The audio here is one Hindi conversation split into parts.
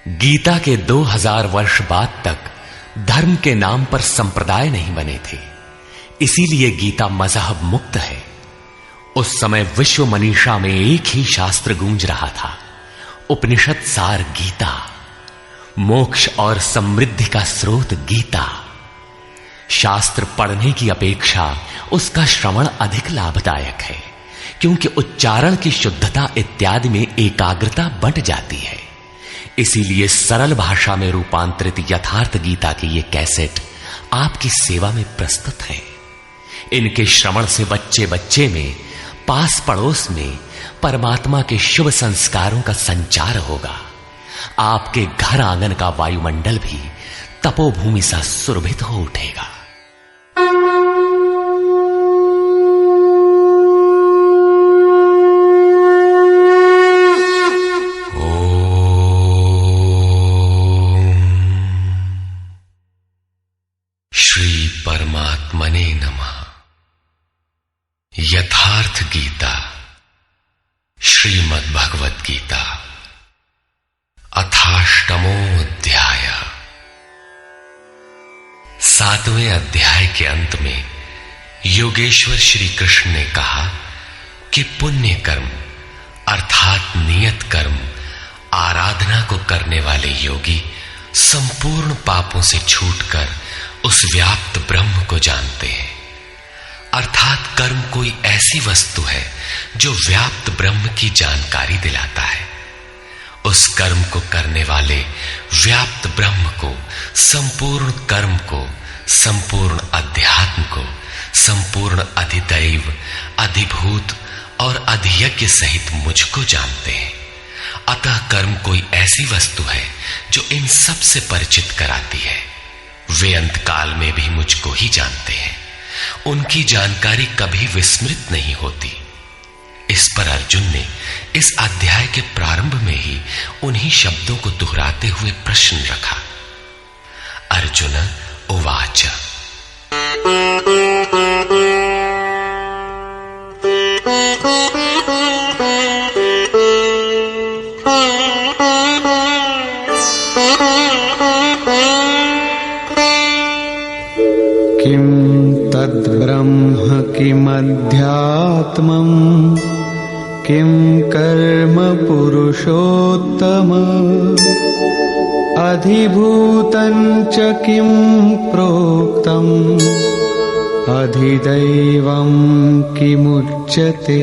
गीता के 2000 वर्ष बाद तक धर्म के नाम पर संप्रदाय नहीं बने थे, इसीलिए गीता मजहब मुक्त है। उस समय विश्व मनीषा में एक ही शास्त्र गूंज रहा था, उपनिषद सार गीता, मोक्ष और समृद्धि का स्रोत गीता। शास्त्र पढ़ने की अपेक्षा उसका श्रवण अधिक लाभदायक है, क्योंकि उच्चारण की शुद्धता इत्यादि में एकाग्रता बंट जाती है। इसीलिए सरल भाषा में रूपांतरित यथार्थ गीता की ये कैसेट आपकी सेवा में प्रस्तुत है। इनके श्रवण से बच्चे बच्चे में, पास पड़ोस में परमात्मा के शुभ संस्कारों का संचार होगा। आपके घर आंगन का वायुमंडल भी तपोभूमि सा सुरभित हो उठेगा। श्री परमात्मने नमः। यथार्थ गीता, श्रीमद् भगवद गीता, अथाष्टमो अध्याय। 7वें अध्याय के अंत में योगेश्वर श्री कृष्ण ने कहा कि पुण्य कर्म अर्थात नियत कर्म आराधना को करने वाले योगी संपूर्ण पापों से छूटकर उस व्याप्त ब्रह्म को जानते हैं। अर्थात कर्म कोई ऐसी वस्तु है जो व्याप्त ब्रह्म की जानकारी दिलाता है। उस कर्म को करने वाले व्याप्त ब्रह्म को, संपूर्ण कर्म को, संपूर्ण अध्यात्म को, संपूर्ण अधिदैव, अधिभूत और अधियज्ञ सहित मुझको जानते हैं। अतः कर्म कोई ऐसी वस्तु है जो इन सब से परिचित कराती है। वे अंतकाल में भी मुझको ही जानते हैं। उनकी जानकारी कभी विस्मृत नहीं होती। इस पर अर्जुन ने इस अध्याय के प्रारंभ में ही उन्हीं शब्दों को दोहराते हुए प्रश्न रखा। अर्जुन उवाच। किम तद्ब्रह्म किमध्यात्मम् किम कर्म पुरुषोत्तम अधिभूतं च किम प्रोक्तम् अधिदैवं किमुच्यते।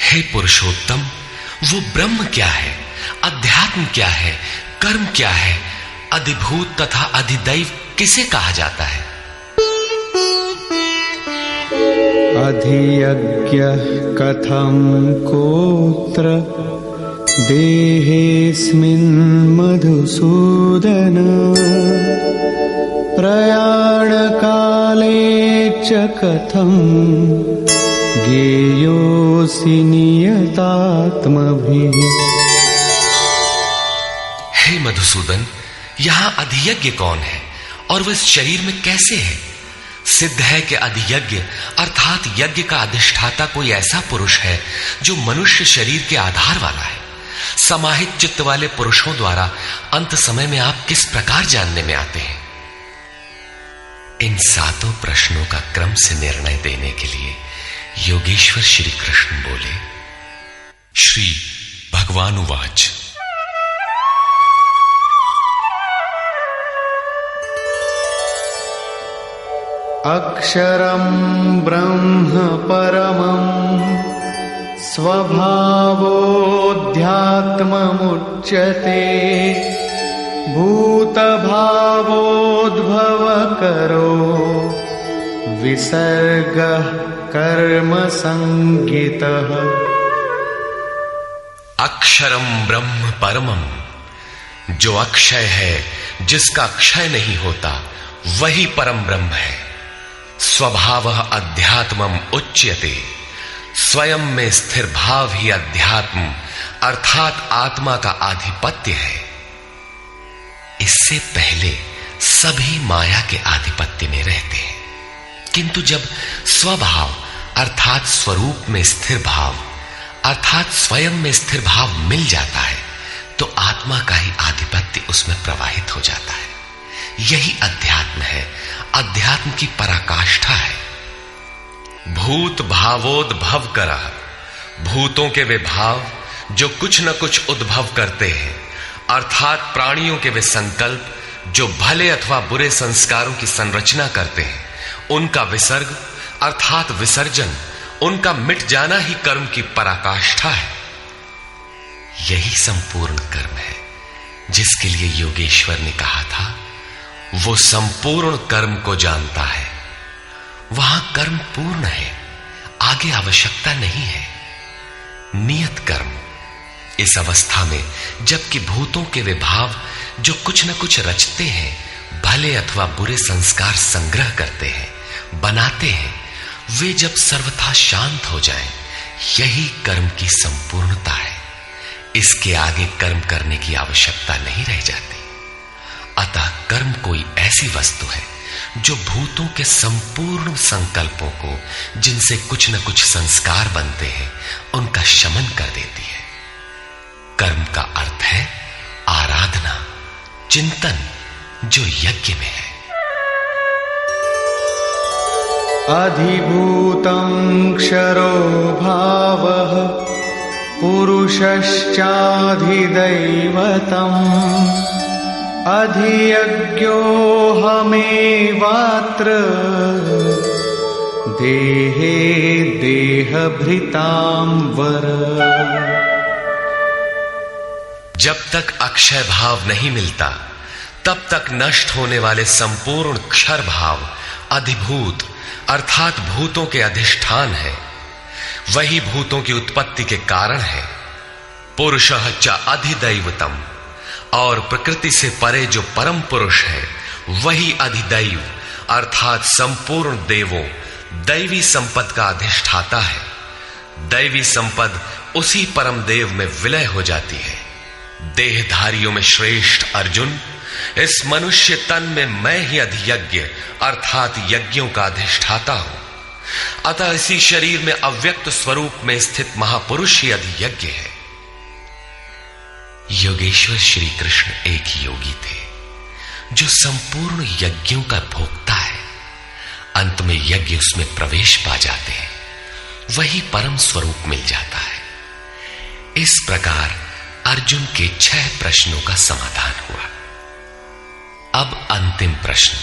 हे पुरुषोत्तम, वो ब्रह्म क्या है, अध्यात्म क्या है, कर्म क्या है, अधिभूत तथा अधिदैव किसे कहा जाता है? अधियज्ञ कथम कोत्र देहेऽस्मिन् मधुसूदन प्रयाण काले च कथम ज्ञेयोऽसि नियतात्मभिः। हे मधुसूदन, यहां अधियज्ञ कौन है और वह इस शरीर में कैसे है? सिद्ध है कि अधियज्ञ अर्थात यज्ञ का अधिष्ठाता कोई ऐसा पुरुष है जो मनुष्य शरीर के आधार वाला है। समाहित चित्त वाले पुरुषों द्वारा अंत समय में आप किस प्रकार जानने में आते हैं? इन 7 प्रश्नों का क्रम से निर्णय देने के लिए योगेश्वर श्री कृष्ण बोले। श्री भगवान उवाच। अक्षरं ब्रह्म परमं स्वभावोऽध्यात्ममुच्यते भूतभावोद्भवकरो विसर्गः कर्म संज्ञितः। अक्षरम ब्रह्म परमम, जो अक्षय है, जिसका क्षय नहीं होता, वही परम ब्रह्म है। स्वभावः अध्यात्मम उच्यते, स्वयं में स्थिर भाव ही अध्यात्म अर्थात आत्मा का आधिपत्य है। इससे पहले सभी माया के आधिपत्य में रहते हैं, किंतु जब स्वभाव अर्थात स्वरूप में स्थिर भाव अर्थात स्वयं में स्थिर भाव मिल जाता है तो आत्मा का ही आधिपत्य उसमें प्रवाहित हो जाता है। यही अध्यात्म है, अध्यात्म की पराकाष्ठा है। भूत भावोद्भव करह, भूतों के वे भाव जो कुछ न कुछ उद्भव करते हैं, अर्थात प्राणियों के वे संकल्प जो भले अथवा बुरे संस्कारों की संरचना करते हैं, उनका विसर्ग अर्थात विसर्जन, उनका मिट जाना ही कर्म की पराकाष्ठा है। यही संपूर्ण कर्म है जिसके लिए योगेश्वर ने कहा था, वो संपूर्ण कर्म को जानता है। वहां कर्म पूर्ण है, आगे आवश्यकता नहीं है। नियत कर्म, इस अवस्था में जबकि भूतों के वे भाव जो कुछ न कुछ रचते हैं, भले अथवा बुरे संस्कार संग्रह करते हैं, बनाते हैं, वे जब सर्वथा शांत हो जाएं, यही कर्म की संपूर्णता है। इसके आगे कर्म करने की आवश्यकता नहीं रह जाती। अतः कर्म कोई ऐसी वस्तु है जो भूतों के संपूर्ण संकल्पों को, जिनसे कुछ न कुछ संस्कार बनते हैं, उनका शमन कर देती है। कर्म का अर्थ है आराधना, चिंतन, जो यज्ञ में है। अधिभूतं क्षरो भावः पुरुषश्चाधिदैवतम् अधियज्ञोऽहमेवात्र देहे देहभृतां वर। जब तक अक्षय भाव नहीं मिलता तब तक नष्ट होने वाले संपूर्ण क्षर भाव अधिभूत अर्थात भूतों के अधिष्ठान है। वही भूतों की उत्पत्ति के कारण है। पुरुषः च अधिदैवतम, और प्रकृति से परे जो परम पुरुष है वही अधिदैव अर्थात संपूर्ण देवों, दैवी संपद का अधिष्ठाता है। दैवी संपद उसी परम देव में विलय हो जाती है। देहधारियों में श्रेष्ठ अर्जुन, इस मनुष्य तन में मैं ही अधियज्ञ अर्थात यज्ञों का अधिष्ठाता हूं। अतः इसी शरीर में अव्यक्त स्वरूप में स्थित महापुरुष ही अधियज्ञ है। योगेश्वर श्री कृष्ण एक योगी थे जो संपूर्ण यज्ञों का भोक्ता है। अंत में यज्ञ उसमें प्रवेश पा जाते हैं, वही परम स्वरूप मिल जाता है। इस प्रकार अर्जुन के 6 प्रश्नों का समाधान हुआ। अब अंतिम प्रश्न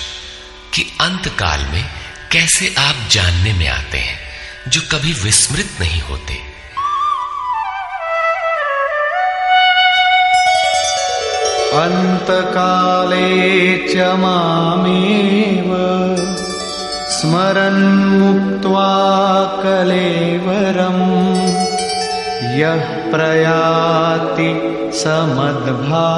कि अंत काल में कैसे आप जानने में आते हैं जो कभी विस्मृत नहीं होते। अंतकाले च मामेव स्मरन् मुक्त्वा कलेवरम् यः प्रयाति समद्भावम्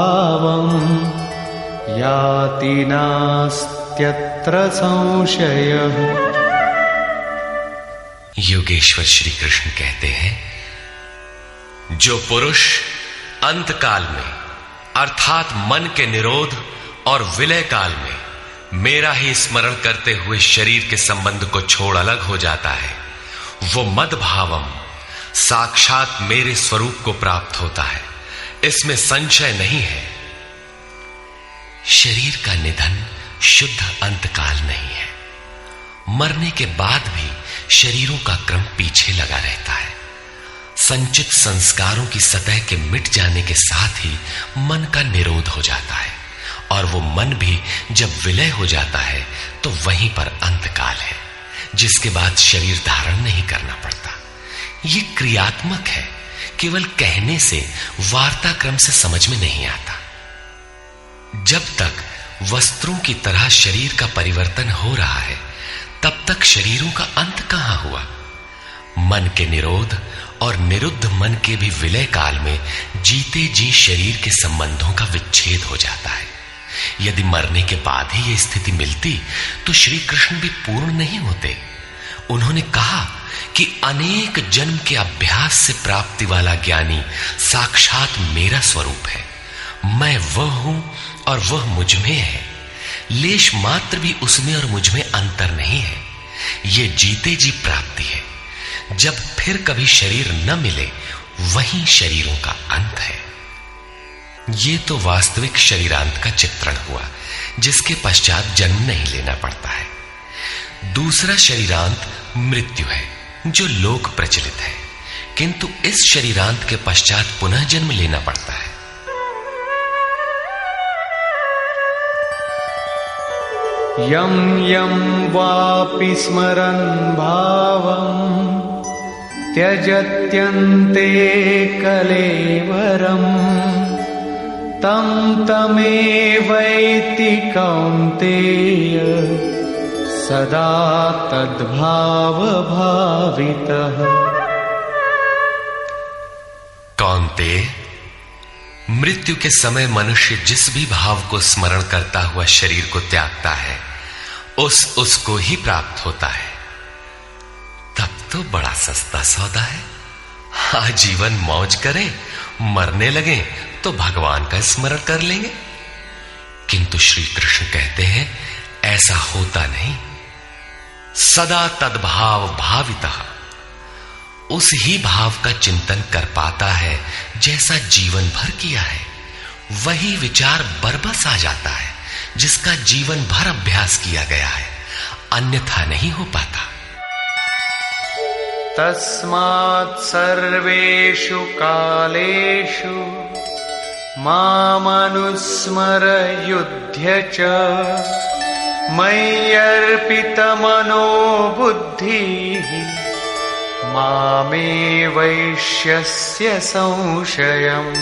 याति नास्त्यत्र संशयः। योगेश्वर श्री कृष्ण कहते हैं, जो पुरुष अंतकाल में अर्थात मन के निरोध और विलय काल में मेरा ही स्मरण करते हुए शरीर के संबंध को छोड़ अलग हो जाता है, वो मद्भावम साक्षात मेरे स्वरूप को प्राप्त होता है। इसमें संशय नहीं है। शरीर का निधन शुद्ध अंतकाल नहीं है। मरने के बाद भी शरीरों का क्रम पीछे लगा रहता है। संचित संस्कारों की सतह के मिट जाने के साथ ही मन का निरोध हो जाता है, और वो मन भी जब विलय हो जाता है तो वहीं पर अंतकाल है, जिसके बाद शरीर धारण नहीं करना पड़ता। ये क्रियात्मक है, केवल कहने से वार्ता क्रम से समझ में नहीं आता। जब तक वस्त्रों की तरह शरीर का परिवर्तन हो रहा है तब तक शरीरों का अंत कहां हुआ। मन के निरोध और निरुद्ध मन के भी विलय काल में जीते जी शरीर के संबंधों का विच्छेद हो जाता है। यदि मरने के बाद ही यह स्थिति मिलती तो श्री कृष्ण भी पूर्ण नहीं होते। उन्होंने कहा कि अनेक जन्म के अभ्यास से प्राप्ति वाला ज्ञानी साक्षात मेरा स्वरूप है। मैं वह हूं और वह मुझ में है। लेश मात्र भी उसमें और मुझ में अंतर नहीं है। यह जीते जी प्राप्ति है। जब फिर कभी शरीर न मिले वहीं शरीरों का अंत है। ये तो वास्तविक शरीरांत का चित्रण हुआ, जिसके पश्चात जन्म नहीं लेना पड़ता है। दूसरा शरीरांत मृत्यु है, जो लोक प्रचलित है, किंतु इस शरीरांत के पश्चात पुनः जन्म लेना पड़ता है। यं यं वापि स्मरन् भावं त्यजत्यन्ते कलेवरम् तं तमेवैति कौन्तेय सदा तद्भावभावितः। कौन्तेय, मृत्यु के समय मनुष्य जिस भी भाव को स्मरण करता हुआ शरीर को त्यागता है, उसको ही प्राप्त होता है। तब तो बड़ा सस्ता सौदा है। आजीवन मौज करें, मरने लगे तो भगवान का स्मरण कर लेंगे। किंतु श्री कृष्ण कहते हैं ऐसा होता नहीं। सदा तद्भाव भावितः, उस ही भाव का चिंतन कर पाता है जैसा जीवन भर किया है। वही विचार बरबस आ जाता है जिसका जीवन भर अभ्यास किया गया है, अन्यथा नहीं हो पाता। तस्मात् सर्वेषु कालेषु मामनुस्मर युध्य च मय्यर्पितमनो बुद्धिः मामे वैश्यस्य संशयम्।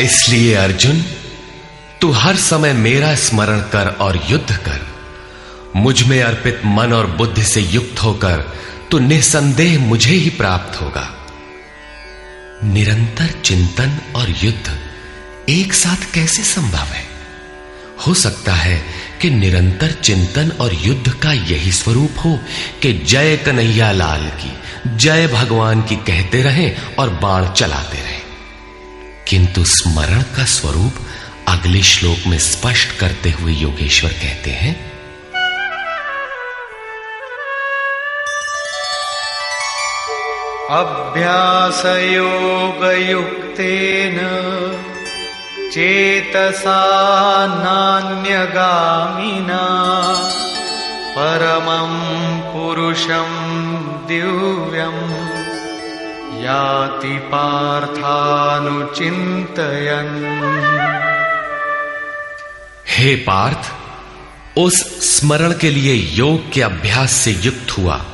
इसलिए अर्जुन, तू हर समय मेरा स्मरण कर और युद्ध कर। मुझ में अर्पित मन और बुद्धि से युक्त होकर तो निसंदेह मुझे ही प्राप्त होगा। निरंतर चिंतन और युद्ध एक साथ कैसे संभव है? हो सकता है कि निरंतर चिंतन और युद्ध का यही स्वरूप हो कि जय कन्हैया लाल की, जय भगवान की कहते रहें और बाण चलाते रहें। किंतु स्मरण का स्वरूप अगले श्लोक में स्पष्ट करते हुए योगेश्वर कहते हैं, अभ्यासयोगयुक्तेन चेतसा नान्यगामिना परमं पुरुषं दिव्यं याति पार्थानुचिन्तयन्। हे पार्थ, उस स्मरण के लिए योग के अभ्यास से युक्त हुआ,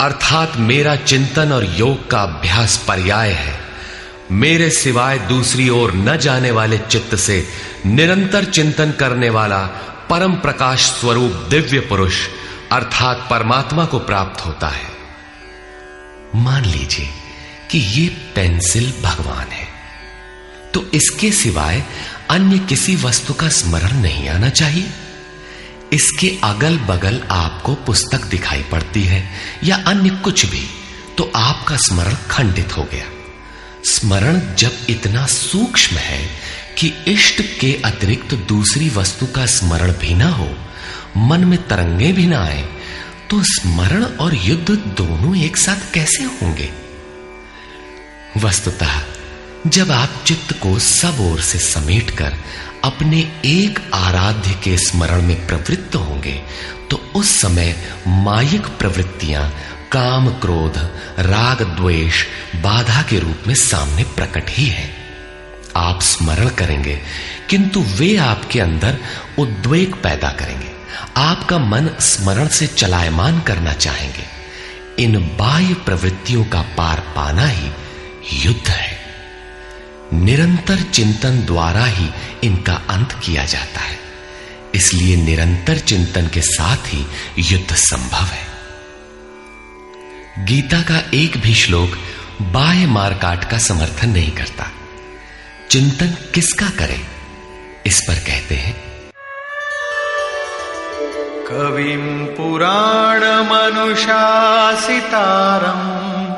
अर्थात मेरा चिंतन और योग का अभ्यास पर्याय है। मेरे सिवाय दूसरी ओर न जाने वाले चित्त से निरंतर चिंतन करने वाला परम प्रकाश स्वरूप दिव्य पुरुष अर्थात परमात्मा को प्राप्त होता है। मान लीजिए कि ये पेंसिल भगवान है, तो इसके सिवाय अन्य किसी वस्तु का स्मरण नहीं आना चाहिए। इसके अगल बगल आपको पुस्तक दिखाई पड़ती है या अन्य कुछ भी, तो आपका स्मरण खंडित हो गया। स्मरण जब इतना सूक्ष्म है कि इष्ट के अतिरिक्त दूसरी वस्तु का स्मरण भी ना हो, मन में तरंगे भी ना आए, तो स्मरण और युद्ध दोनों एक साथ कैसे होंगे? वस्तुतः जब आप चित्त को सब ओर से समेटकर अपने एक आराध्य के स्मरण में प्रवृत्त होंगे, तो उस समय मायिक प्रवृत्तियां काम, क्रोध, राग, द्वेष बाधा के रूप में सामने प्रकट ही है। आप स्मरण करेंगे किंतु वे आपके अंदर उद्वेग पैदा करेंगे। आपका मन स्मरण से चलायमान करना चाहेंगे। इन बाह्य प्रवृत्तियों का पार पाना ही युद्ध है। निरंतर चिंतन द्वारा ही इनका अंत किया जाता है। इसलिए निरंतर चिंतन के साथ ही युद्ध संभव है। गीता का एक भी श्लोक बाह्य मारकाट का समर्थन नहीं करता। चिंतन किसका करें, इस पर कहते हैं, कविं पुराणमनुशासितारम्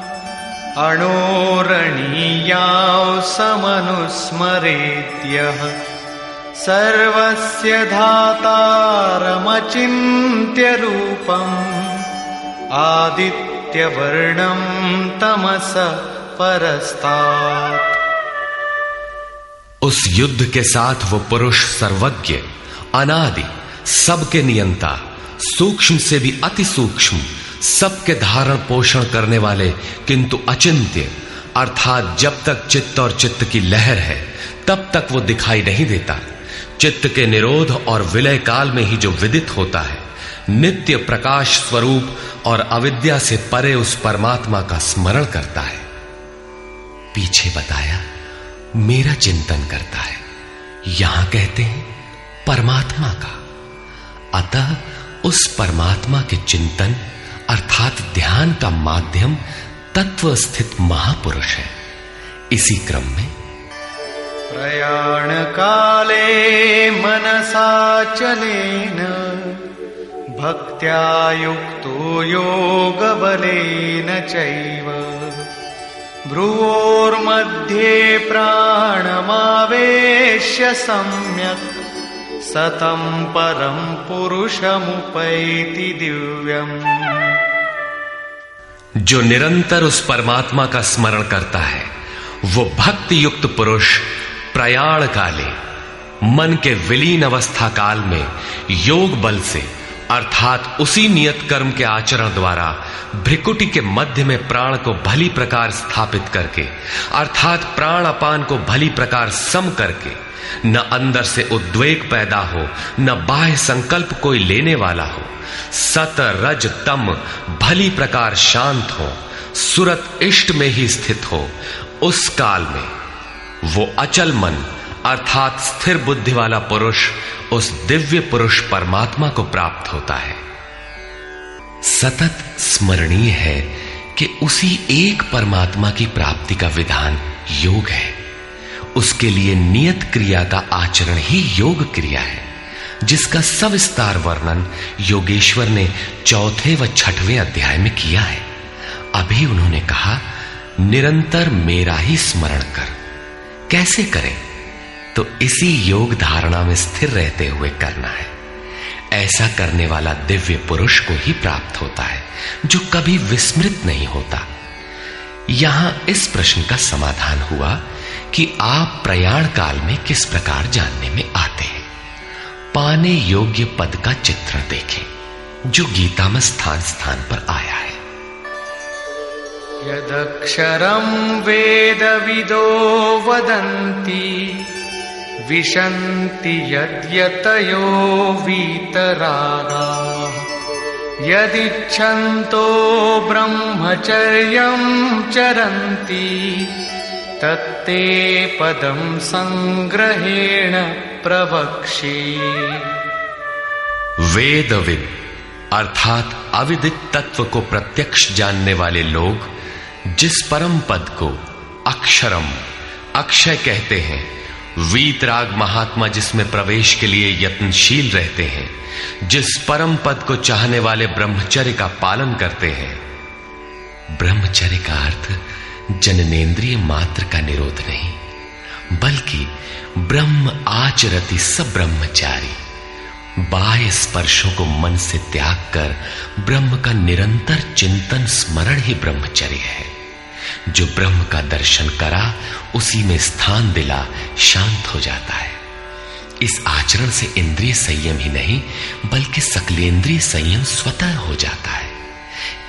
अणोरणीयां समनुस्मरेत्यः सर्वस्य धातारमचिन्त्य रूपम् आदित्यनाथं दैत्यवर्णं तमस परस्तात्। उस युद्ध के साथ वो पुरुष सर्वज्ञ, अनादि, सबके नियंता, सूक्ष्म से भी अति सूक्ष्म, सबके धारण पोषण करने वाले किंतु अचिंत्य, अर्थात जब तक चित्त और चित्त की लहर है तब तक वो दिखाई नहीं देता, चित्त के निरोध और विलय काल में ही जो विदित होता है, नित्य प्रकाश स्वरूप और अविद्या से परे उस परमात्मा का स्मरण करता है। पीछे बताया मेरा चिंतन करता है, यहां कहते हैं परमात्मा का। अतः उस परमात्मा के चिंतन अर्थात ध्यान का माध्यम तत्व स्थित महापुरुष है। इसी क्रम में प्रयाण काले मनसाचलेन भक्त्या युक्तो योग बलेन चैव भ्रुवोर्मध्ये प्राणमावेश्य सम्यक् सतं परं पुरुषमुपैति दिव्यम्। जो निरंतर उस परमात्मा का स्मरण करता है वो भक्ति युक्त पुरुष प्रयाण काले, मन के विलीन अवस्था काल में योग बल से अर्थात उसी नियत कर्म के आचरण द्वारा भ्रिकुटी के मध्य में प्राण को भली प्रकार स्थापित करके अर्थात प्राण अपान को भली प्रकार सम करके न अंदर से उद्वेग पैदा हो न बाह्य संकल्प कोई लेने वाला हो, सत रज तम भली प्रकार शांत हो, सुरत इष्ट में ही स्थित हो, उस काल में वो अचल मन अर्थात स्थिर बुद्धि वाला पुरुष उस दिव्य पुरुष परमात्मा को प्राप्त होता है। सतत स्मरणीय है कि उसी एक परमात्मा की प्राप्ति का विधान योग है। उसके लिए नियत क्रिया का आचरण ही योग क्रिया है, जिसका सविस्तार वर्णन योगेश्वर ने 4वें व 6वें अध्याय में किया है। अभी उन्होंने कहा निरंतर मेरा ही स्मरण कर। कैसे करें? तो इसी योग धारणा में स्थिर रहते हुए करना है। ऐसा करने वाला दिव्य पुरुष को ही प्राप्त होता है, जो कभी विस्मृत नहीं होता। यहां इस प्रश्न का समाधान हुआ कि आप प्रयाण काल में किस प्रकार जानने में आते हैं। पाने योग्य पद का चित्रण देखें, जो गीता में स्थान स्थान पर आया है। यदक्षरं वेदविदो वदन्ति विशन्ति यद्यतयो वीतरागाः यदिच्छन्तो ब्रह्मचर्यं चरन्ति तत्ते पदं संग्रहेण प्रवक्ष्ये। वेदविद अर्थात अविदित तत्व को प्रत्यक्ष जानने वाले लोग जिस परम पद को अक्षरम अक्षय कहते हैं, वीतराग महात्मा जिसमें प्रवेश के लिए यत्नशील रहते हैं, जिस परम पद को चाहने वाले ब्रह्मचर्य का पालन करते हैं। ब्रह्मचर्य का अर्थ जननेन्द्रिय मात्र का निरोध नहीं, बल्कि ब्रह्म आचरति सब ब्रह्मचारी, बाह्य स्पर्शों को मन से त्याग कर ब्रह्म का निरंतर चिंतन स्मरण ही ब्रह्मचर्य है। जो ब्रह्म का दर्शन करा उसी में स्थान दिला शांत हो जाता है। इस आचरण से इंद्रिय संयम ही नहीं बल्कि सकलेंद्रिय संयम स्वतः हो जाता है।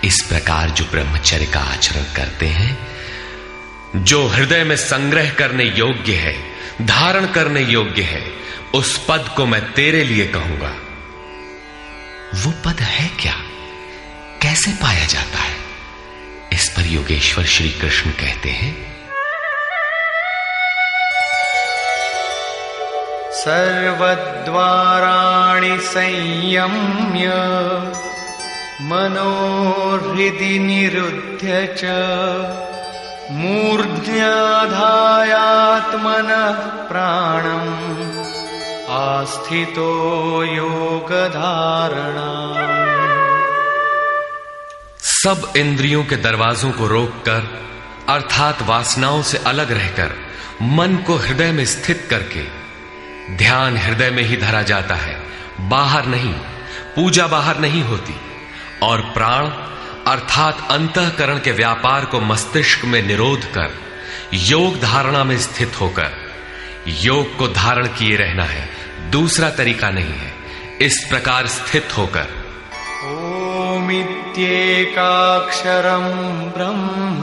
इस प्रकार जो ब्रह्मचर्य का आचरण करते हैं, जो हृदय में संग्रह करने योग्य है, धारण करने योग्य है, उस पद को मैं तेरे लिए कहूंगा। वो पद है क्या? कैसे पाया जाता है? इस पर योगेश्वर श्री कृष्ण कहते हैं, सर्वद्वाराणि संयम्य मनोहृदि निरुध्य च मूर्ध्याधायात्मनः प्राणम् आस्थितो योगधारणा। सब इंद्रियों के दरवाजों को रोककर अर्थात वासनाओं से अलग रहकर मन को हृदय में स्थित करके ध्यान हृदय में ही धरा जाता है, बाहर नहीं। पूजा बाहर नहीं होती। और प्राण अर्थात अंतःकरण के व्यापार को मस्तिष्क में निरोध कर योग धारणा में स्थित होकर योग को धारण किए रहना है, दूसरा तरीका नहीं है। इस प्रकार स्थित होकर ओमित्येकाक्षरं ब्रह्म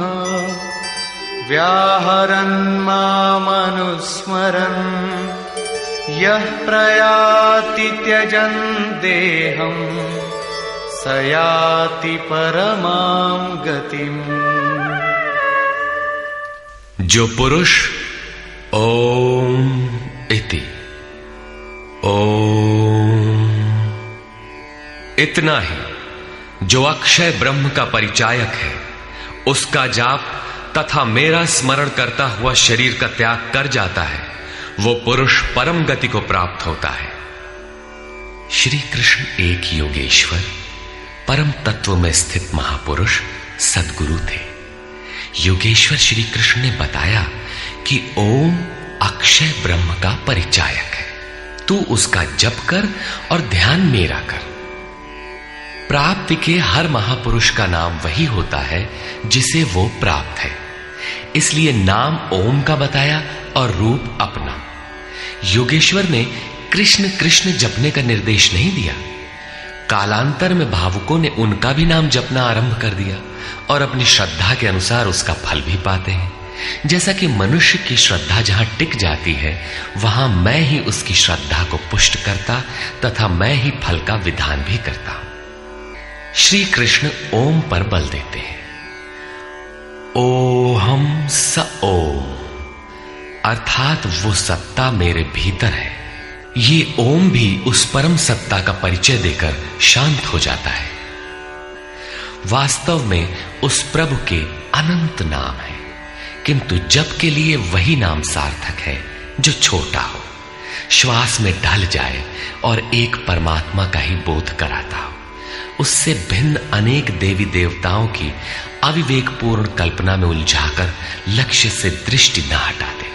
व्याहरन् मामनुस्मरन् यः प्रयाति त्यजन् देहं स याति परमां गतिम्। जो पुरुष ओम इति ओम इतना ही जो अक्षय ब्रह्म का परिचायक है, उसका जाप तथा मेरा स्मरण करता हुआ शरीर का त्याग कर जाता है, वो पुरुष परम गति को प्राप्त होता है। श्री कृष्ण एक योगेश्वर परम तत्व में स्थित महापुरुष सद्गुरु थे। योगेश्वर श्री कृष्ण ने बताया कि ओम अक्षय ब्रह्म का परिचायक है, तू उसका जप कर और ध्यान मेरा कर। प्राप्ति के हर महापुरुष का नाम वही होता है जिसे वो प्राप्त है, इसलिए नाम ओम का बताया और रूप अपना। योगेश्वर ने कृष्ण कृष्ण जपने का निर्देश नहीं दिया। कालांतर में भावुकों ने उनका भी नाम जपना आरंभ कर दिया और अपनी श्रद्धा के अनुसार उसका फल भी पाते हैं। जैसा कि मनुष्य की श्रद्धा जहां टिक जाती है, वहां मैं ही उसकी श्रद्धा को पुष्ट करता तथा मैं ही फल का विधान भी करता हूं। श्री कृष्ण ओम पर बल देते हैं। ओहम स ओम, अर्थात वो सत्ता मेरे भीतर है। ये ओम भी उस परम सत्ता का परिचय देकर शांत हो जाता है। वास्तव में उस प्रभु के अनंत नाम है, किंतु जप के लिए वही नाम सार्थक है जो छोटा हो, श्वास में ढल जाए और एक परमात्मा का ही बोध कराता हो। उससे भिन्न अनेक देवी देवताओं की अविवेकपूर्ण कल्पना में उलझाकर लक्ष्य से दृष्टि न हटाते।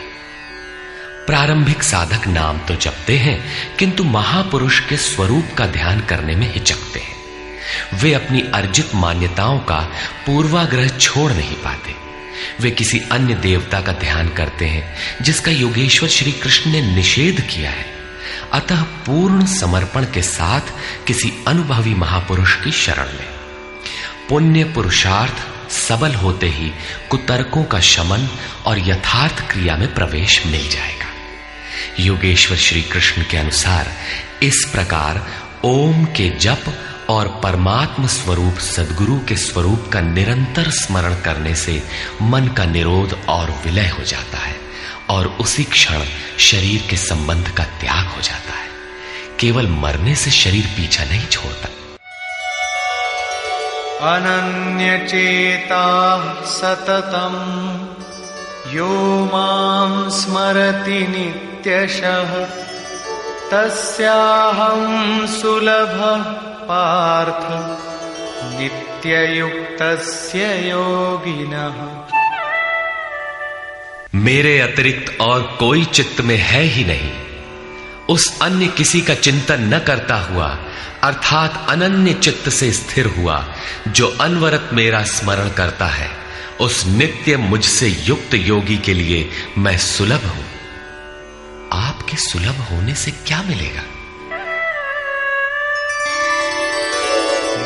प्रारंभिक साधक नाम तो जपते हैं, किंतु महापुरुष के स्वरूप का ध्यान करने में हिचकते हैं। वे अपनी अर्जित मान्यताओं का पूर्वाग्रह छोड़ नहीं पाते। वे किसी अन्य देवता का ध्यान करते हैं जिसका योगेश्वर श्री कृष्ण ने निषेध किया है। अतः पूर्ण समर्पण के साथ किसी अनुभवी महापुरुष की शरण लें। पुण्य पुरुषार्थ सबल होते ही कुतर्कों का शमन और यथार्थ क्रिया में प्रवेश मिल जाएगा। योगेश्वर श्री कृष्ण के अनुसार इस प्रकार ओम के जप और परमात्म स्वरूप सद्गुरु के स्वरूप का निरंतर स्मरण करने से मन का निरोध और विलय हो जाता है और उसी क्षण शरीर के संबंध का त्याग हो जाता है। केवल मरने से शरीर पीछा नहीं छोड़ता। अनन्यचेता सततम यो मां स्मरति नित्यशः तस्याहं सुलभः पार्थ नित्ययुक्तस्य योगिनः। मेरे अतिरिक्त और कोई चित्त में है ही नहीं। उस अन्य किसी का चिंतन न करता हुआ अर्थात अनन्य चित्त से स्थिर हुआ जो अनवरत मेरा स्मरण करता है, उस नित्य मुझसे युक्त योगी के लिए मैं सुलभ हूं। आपके सुलभ होने से क्या मिलेगा?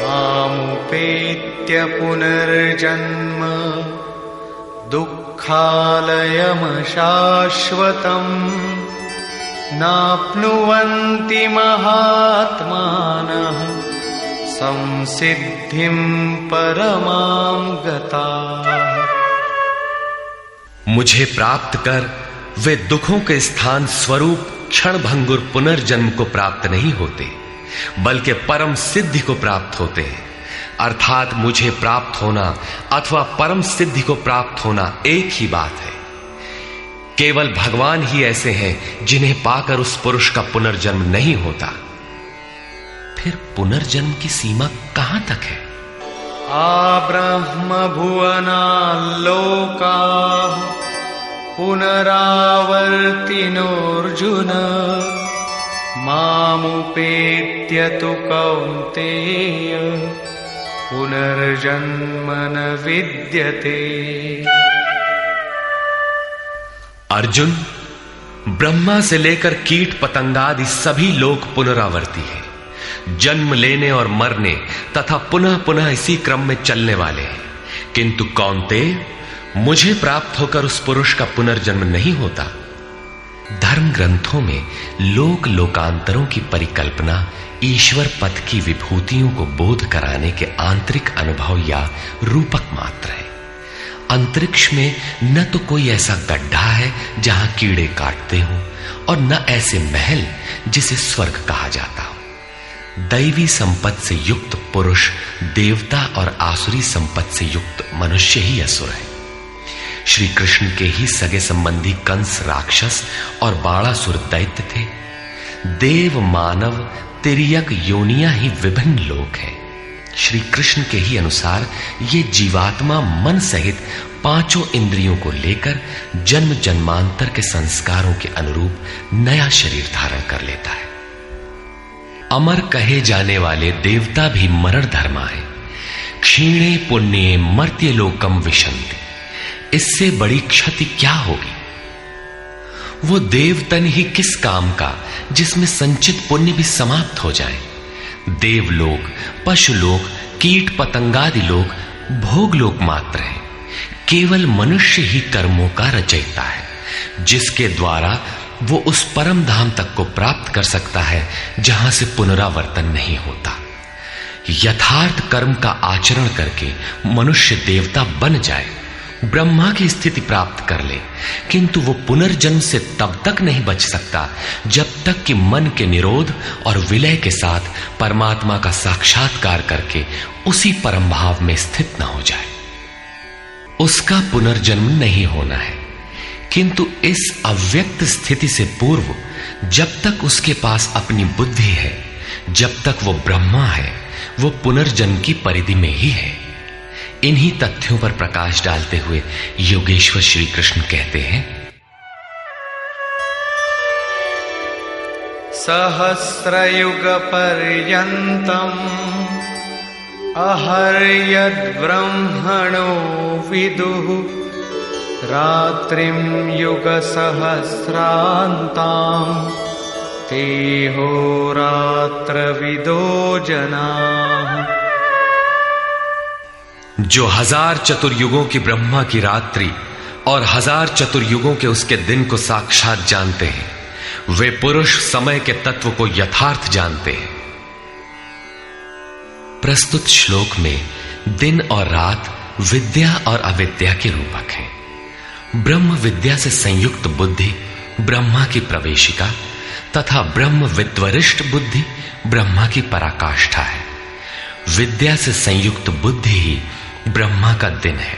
मामुपेत्य पुनर्जन्म दुःखालयमशाश्वतम् नाप्नुवन्ति महात्मानः संसिद्धिं परमां गताः। मुझे प्राप्त कर वे दुखों के स्थान स्वरूप क्षणभंगुर पुनर्जन्म को प्राप्त नहीं होते, बल्कि परम सिद्धि को प्राप्त होते हैं। अर्थात मुझे प्राप्त होना अथवा परम सिद्धि को प्राप्त होना एक ही बात है। केवल भगवान ही ऐसे हैं जिन्हें पाकर उस पुरुष का पुनर्जन्म नहीं होता। फिर पुनर्जन्म की सीमा कहां तक है? आब्रह्म भुवनाल्लोकाः पुनरावर्तिनोऽर्जुन मामुपेत्य तु कौन्तेय पुनर्जन्म न विद्यते। अर्जुन, ब्रह्मा से लेकर कीट पतंगादि सभी लोग पुनरावर्ती हैं, जन्म लेने और मरने तथा पुनः पुनः इसी क्रम में चलने वाले हैं। किंतु कौन्तेय, मुझे प्राप्त होकर उस पुरुष का पुनर्जन्म नहीं होता। धर्म ग्रंथों में लोक लोकांतरों की परिकल्पना ईश्वर पद की विभूतियों को बोध कराने के आंतरिक अनुभव या रूपक मात्र है। अंतरिक्ष में न तो कोई ऐसा गड्ढा है जहां कीड़े काटते हों, और न ऐसे महल जिसे स्वर्ग कहा जाता हो। दैवी संपत्ति से युक्त पुरुष देवता और आसुरी संपत्ति से युक्त मनुष्य ही असुर है। श्री कृष्ण के ही सगे संबंधी कंस राक्षस और बाणासुर दैत्य थे। देव मानव तिर्यक योनियां ही विभिन्न लोक हैं। श्री कृष्ण के ही अनुसार ये जीवात्मा मन सहित पांचों इंद्रियों को लेकर जन्म जन्मांतर के संस्कारों के अनुरूप नया शरीर धारण कर लेता है। अमर कहे जाने वाले देवता भी मरण धर्मा है। क्षीणे पुण्ये मर्त्य लोकम विशन्ति। इससे बड़ी क्षति क्या होगी? वो देवतन ही किस काम का जिसमें संचित पुण्य भी समाप्त हो जाए। देवलोक, पशुलोक, कीट पतंगादि लोक भोग लोक मात्र है। केवल मनुष्य ही कर्मों का रचयिता है, जिसके द्वारा वो उस परम धाम तक को प्राप्त कर सकता है जहां से पुनरावर्तन नहीं होता। यथार्थ कर्म का आचरण करके मनुष्य देवता बन जाए, ब्रह्मा की स्थिति प्राप्त कर ले, किंतु वो पुनर्जन्म से तब तक नहीं बच सकता जब तक कि मन के निरोध और विलय के साथ परमात्मा का साक्षात्कार करके उसी परम भाव में स्थित न हो जाए। उसका पुनर्जन्म नहीं होना है, किंतु इस अव्यक्त स्थिति से पूर्व जब तक उसके पास अपनी बुद्धि है, जब तक वो ब्रह्मा है, वो पुनर्जन्म की परिधि में ही है। इन्हीं तथ्यों पर प्रकाश डालते हुए योगेश्वर श्री कृष्ण कहते हैं, सहस्रयुग पर्यन्तम् अहर्यद् ब्रह्मणो विदुः रात्रिं युग सहस्रान्ताम् तेहोरात्रविदो जनाः। जो 1000 चतुर्युगों की ब्रह्मा की रात्रि और 1000 चतुर्युगों के उसके दिन को साक्षात जानते हैं, वे पुरुष समय के तत्व को यथार्थ जानते हैं। प्रस्तुत श्लोक में दिन और रात विद्या और अविद्या के रूपक हैं। ब्रह्म विद्या से संयुक्त बुद्धि ब्रह्मा की प्रवेशिका तथा ब्रह्म विद्वरिष्ठ बुद्धि ब्रह्मा की पराकाष्ठा है। विद्या से संयुक्त बुद्धि ही ब्रह्मा का दिन है।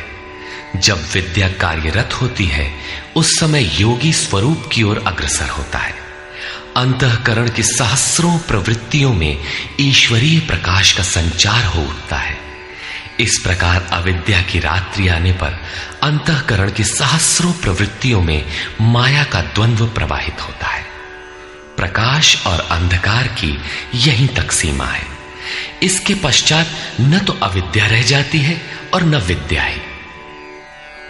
जब विद्या कार्यरत होती है उस समय योगी स्वरूप की ओर अग्रसर होता है। अंतःकरण की सहस्रों प्रवृत्तियों में ईश्वरीय प्रकाश का संचार हो उठता है। इस प्रकार अविद्या की रात्रि आने पर अंतःकरण की सहस्रों प्रवृत्तियों में माया का द्वंद्व प्रवाहित होता है। प्रकाश और अंधकार की यहीं तक सीमा है। इसके पश्चात न तो अविद्या रह जाती है और न विद्या ही।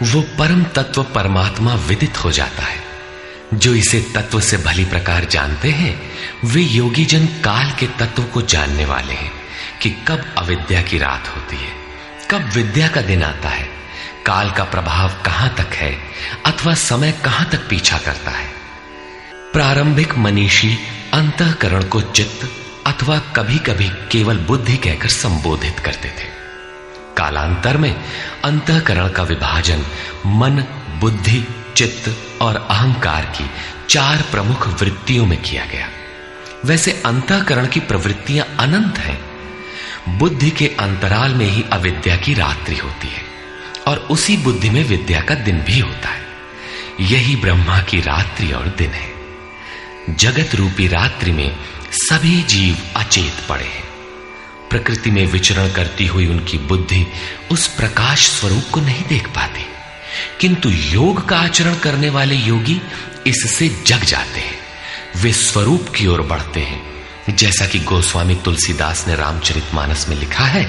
वो परम तत्व परमात्मा विदित हो जाता है। जो इसे तत्व से भली प्रकार जानते हैं वे योगी जन काल के तत्व को जानने वाले हैं कि कब अविद्या की रात होती है, कब विद्या का दिन आता है, काल का प्रभाव कहां तक है अथवा समय कहां तक पीछा करता है। प्रारंभिक मनीषी अंतःकरण को चित्त अथवा कभी कभी केवल बुद्धि कहकर संबोधित करते थे। कालांतर में अंतःकरण का विभाजन मन, बुद्धि, चित्त और अहंकार की 4 प्रमुख वृत्तियों में किया गया। वैसे अंतःकरण की प्रवृत्तियां अनंत हैं। बुद्धि के अंतराल में ही अविद्या की रात्रि होती है और उसी बुद्धि में विद्या का दिन भी होता है। यही ब्रह्मा की रात्रि और दिन है। जगत रूपी रात्रि में सभी जीव अचेत पड़े हैं। प्रकृति में विचरण करती हुई उनकी बुद्धि उस प्रकाश स्वरूप को नहीं देख पाती, किंतु योग का आचरण करने वाले योगी इससे जग जाते हैं। वे स्वरूप की ओर बढ़ते हैं। जैसा कि गोस्वामी तुलसीदास ने रामचरितमानस में लिखा है,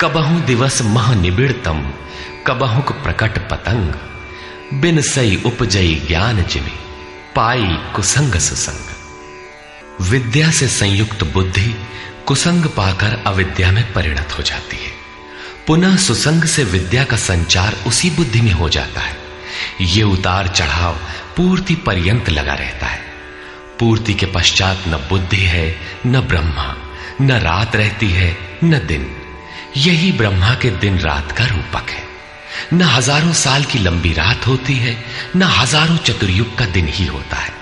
कबहु दिवस मह निबिड़तम, कबहुक प्रकट पतंग, बिन सई उपजई ज्ञान जिमि, पाई कुसंग सुसंग। विद्या से संयुक्त बुद्धि कुसंग पाकर अविद्या में परिणत हो जाती है। पुनः सुसंग से विद्या का संचार उसी बुद्धि में हो जाता है। ये उतार चढ़ाव पूर्ति पर्यंत लगा रहता है। पूर्ति के पश्चात न बुद्धि है न ब्रह्मा, न रात रहती है न दिन। यही ब्रह्मा के दिन रात का रूपक है। न हजारों साल की लंबी रात होती है, न हजारों चतुर्युग का दिन ही होता है,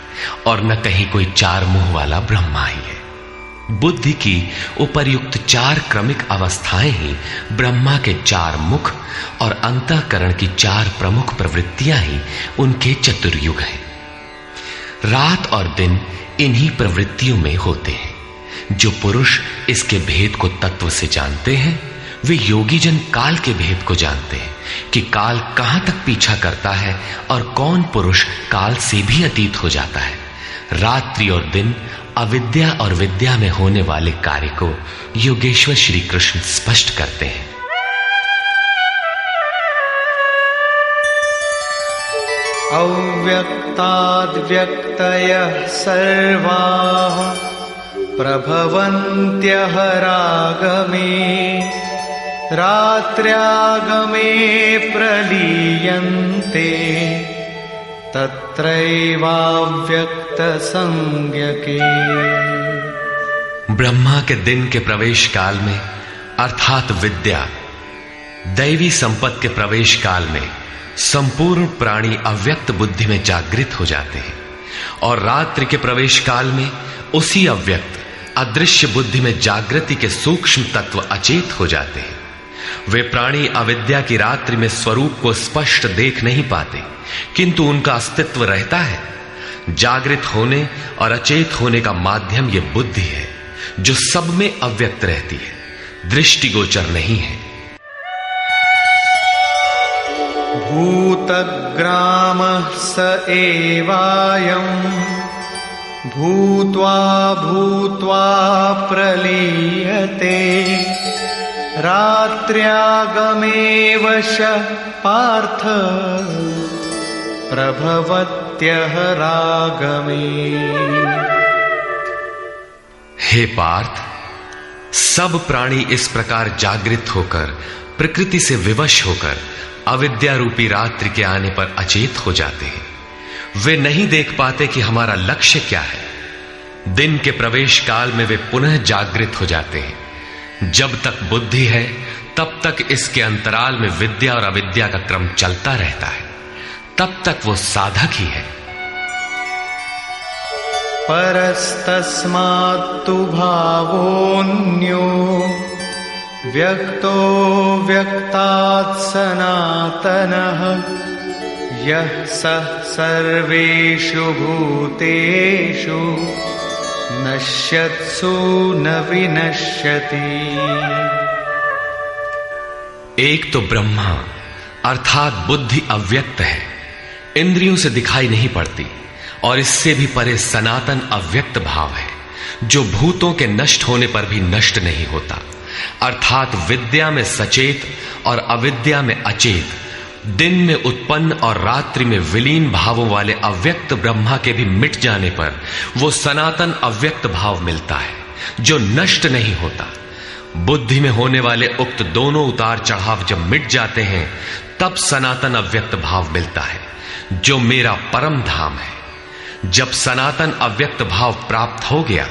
और न कहीं कोई चार मुंह वाला ब्रह्मा ही है। बुद्धि की उपर्युक्त चार क्रमिक अवस्थाएं ही ब्रह्मा के चार मुख और अंतःकरण की चार प्रमुख प्रवृत्तियां ही उनके चतुर्युग हैं। रात और दिन इन्हीं प्रवृत्तियों में होते हैं। जो पुरुष इसके भेद को तत्व से जानते हैं, वे योगी जन काल के भेद को जानते हैं कि काल कहां तक पीछा करता है और कौन पुरुष काल से भी अतीत हो जाता है। रात्रि और दिन, अविद्या और विद्या में होने वाले कार्य को योगेश्वर श्री कृष्ण स्पष्ट करते हैं। अव्यक्ताद् व्यक्तयः सर्वाः प्रभवन्त्यः रागमे, रात्र्यागमे प्रलीयन्ते, तत्रैवाव्यक्त संज्ञके। ब्रह्मा के दिन के प्रवेश काल में अर्थात विद्या, दैवी संपत्ति के प्रवेश काल में संपूर्ण प्राणी अव्यक्त बुद्धि में जागृत हो जाते हैं, और रात्रि के प्रवेश काल में उसी अव्यक्त अदृश्य बुद्धि में जागृति के सूक्ष्म तत्व अचेत हो जाते हैं। वे प्राणी अविद्या की रात्रि में स्वरूप को स्पष्ट देख नहीं पाते, किंतु उनका अस्तित्व रहता है। जागृत होने और अचेत होने का माध्यम ये बुद्धि है, जो सब में अव्यक्त रहती है, दृष्टिगोचर नहीं है। भूतग्रामः स एवायम्, भूत्वा भूत्वा प्रलीयते, रात्र्यागमे वशः पार्थ, प्रभवत्यः रागमे। हे पार्थ, सब प्राणी इस प्रकार जागृत होकर, प्रकृति से विवश होकर अविद्या रूपी रात्रि के आने पर अचेत हो जाते हैं। वे नहीं देख पाते कि हमारा लक्ष्य क्या है। दिन के प्रवेश काल में वे पुनः जागृत हो जाते हैं। जब तक बुद्धि है तब तक इसके अंतराल में विद्या और अविद्या का क्रम चलता रहता है, तब तक वो साधक ही है। परस्तस्मात्तु भावोऽन्यो, व्यक्तो व्यक्तात् सनातनः, यः सः सर्वेषु भूतेषु नश्यत्सु न विनश्यति। एक तो ब्रह्मा अर्थात बुद्धि अव्यक्त है, इंद्रियों से दिखाई नहीं पड़ती, और इससे भी परे सनातन अव्यक्त भाव है, जो भूतों के नष्ट होने पर भी नष्ट नहीं होता। अर्थात विद्या में सचेत और अविद्या में अचेत, दिन में उत्पन्न और रात्रि में विलीन भावों वाले अव्यक्त ब्रह्मा के भी मिट जाने पर वो सनातन अव्यक्त भाव मिलता है, जो नष्ट नहीं होता। बुद्धि में होने वाले उक्त दोनों उतार चढ़ाव जब मिट जाते हैं, तब सनातन अव्यक्त भाव मिलता है, जो मेरा परम धाम है। जब सनातन अव्यक्त भाव प्राप्त हो गया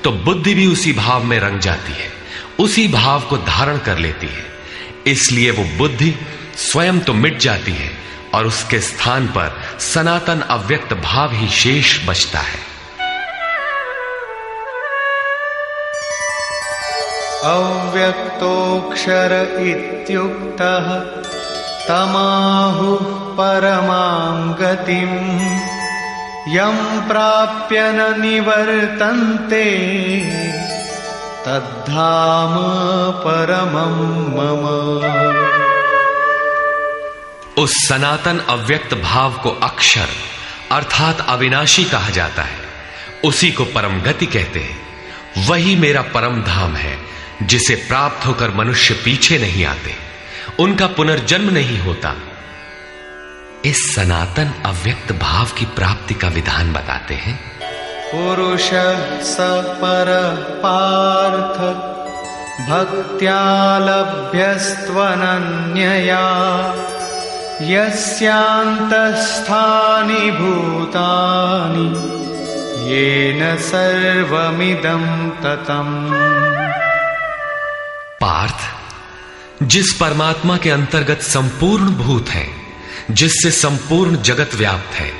तो बुद्धि भी उसी भाव में रंग जाती है, उसी भाव को धारण कर लेती है। इसलिए वो बुद्धि स्वयं तो मिट जाती है और उसके स्थान पर सनातन अव्यक्त भाव ही शेष बचता है। अव्यक्तोऽक्षर इत्युक्तः तमाहुः परमां गतिम्, यं प्राप्य न निवर्तन्ते, तद्धाम परमं मम। उस सनातन अव्यक्त भाव को अक्षर अर्थात अविनाशी कहा जाता है, उसी को परम गति कहते हैं। वही मेरा परम धाम है, जिसे प्राप्त होकर मनुष्य पीछे नहीं आते, उनका पुनर्जन्म नहीं होता। इस सनातन अव्यक्त भाव की प्राप्ति का विधान बताते हैं। पुरुष स पर पार्थ भक्त्या लभ्यस्त्वनन्यया यस्यान्तस्थानि भूतानि येन सर्वमिदं ततम्। पार्थ, जिस परमात्मा के अंतर्गत संपूर्ण भूत है, जिससे संपूर्ण जगत व्याप्त है,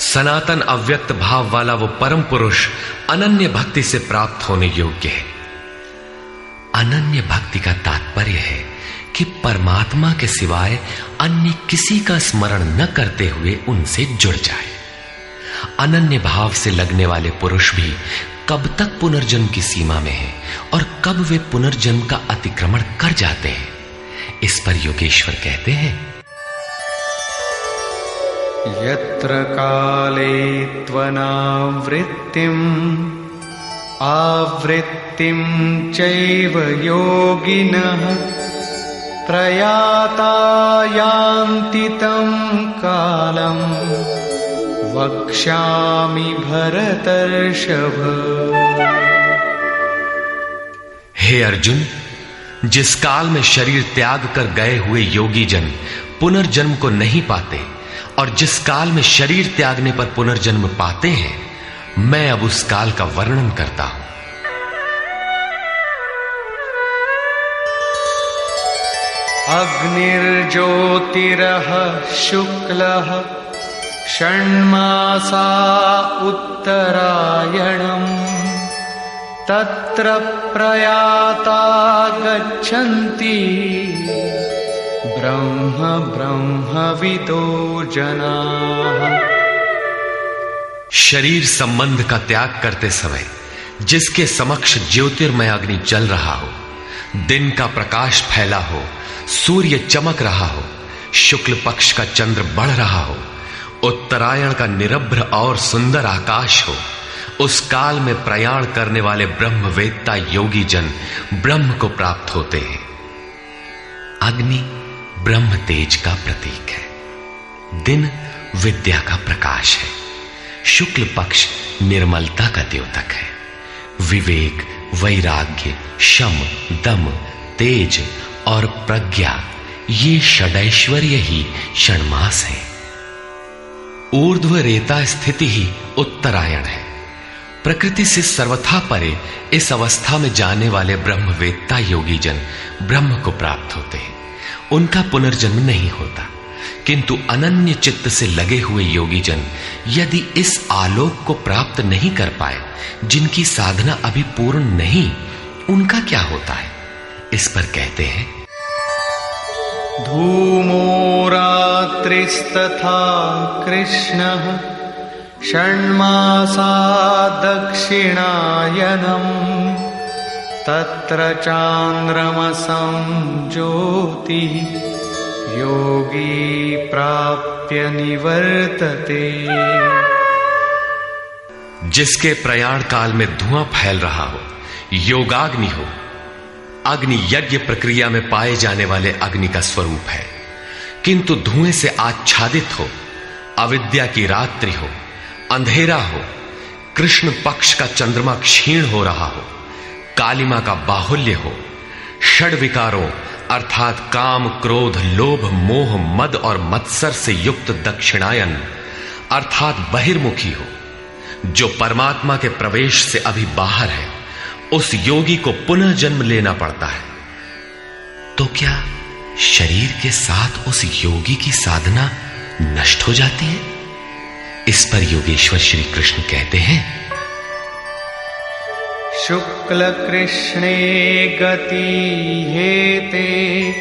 सनातन अव्यक्त भाव वाला वो परम पुरुष अनन्य भक्ति से प्राप्त होने योग्य है। अनन्य भक्ति का तात्पर्य है कि परमात्मा के सिवाय अन्य किसी का स्मरण न करते हुए उनसे जुड़ जाए। अनन्य भाव से लगने वाले पुरुष भी कब तक पुनर्जन्म की सीमा में है और कब वे पुनर्जन्म का अतिक्रमण कर जाते हैं, इस पर योगेश्वर कहते हैं। यत्र काले त्वनावृत्तिम् आवृत्तिं चैव योगिनः प्रयाता यान्ति तं कालं वक्ष्यामि भरतर्षभ। हे अर्जुन, जिस काल में शरीर त्याग कर गए हुए योगी जन पुनर्जन्म को नहीं पाते और जिस काल में शरीर त्यागने पर पुनर्जन्म पाते हैं, मैं अब उस काल का वर्णन करता हूं। अग्निर्ज्योतिरः शुक्लः षण्मासा उत्तरायणम् तत्र प्रयाता गच्छन्ति ब्रह्म ब्रह्मविदो जनाः। शरीर संबंध का त्याग करते समय जिसके समक्ष ज्योतिर्मय अग्नि जल रहा हो, दिन का प्रकाश फैला हो, सूर्य चमक रहा हो, शुक्ल पक्ष का चंद्र बढ़ रहा हो, उत्तरायण का निरभ्र और सुंदर आकाश हो, उस काल में प्रयाण करने वाले ब्रह्मवेत्ता योगी जन ब्रह्म को प्राप्त होते हैं। अग्नि ब्रह्म तेज का प्रतीक है, दिन विद्या का प्रकाश है, शुक्ल पक्ष निर्मलता का द्योतक है, विवेक, वैराग्य, शम, दम, तेज और प्रज्ञा ये षडैश्वर्य ही षण्मास है। ऊर्ध्व रेता स्थिति ही उत्तरायण है। प्रकृति से सर्वथा परे इस अवस्था में जाने वाले ब्रह्मवेत्ता योगी जन ब्रह्म को प्राप्त होते हैं। उनका पुनर्जन्म नहीं होता, किंतु अनन्य चित्त से लगे हुए योगी जन यदि इस आलोक को प्राप्त नहीं कर पाए, जिनकी साधना अभी पूर्ण नहीं, उनका क्या होता है, इस पर कहते हैं। धूमो रात्रिस्तथा कृष्णः षण्मासा दक्षिणायनम् तत्र चान्द्रमसं ज्योतिः योगी प्राप्य निवर्तते। जिसके प्रयाण काल में धुआं फैल रहा हो, योगाग्नि हो, अग्नि यज्ञ प्रक्रिया में पाए जाने वाले अग्नि का स्वरूप है, किंतु धुएं से आच्छादित हो, अविद्या की रात्रि हो, अंधेरा हो, कृष्ण पक्ष का चंद्रमा क्षीण हो रहा हो, कालिमा का बाहुल्य हो, षड विकारों अर्थात काम, क्रोध, लोभ, मोह, मद और मत्सर से युक्त दक्षिणायन अर्थात बहिर्मुखी हो, जो परमात्मा के प्रवेश से अभी बाहर है, उस योगी को पुनः जन्म लेना पड़ता है। तो क्या शरीर के साथ उस योगी की साधना नष्ट हो जाती है? इस पर योगेश्वर श्री कृष्ण कहते हैं। शुक्ल कृष्णे गति हेते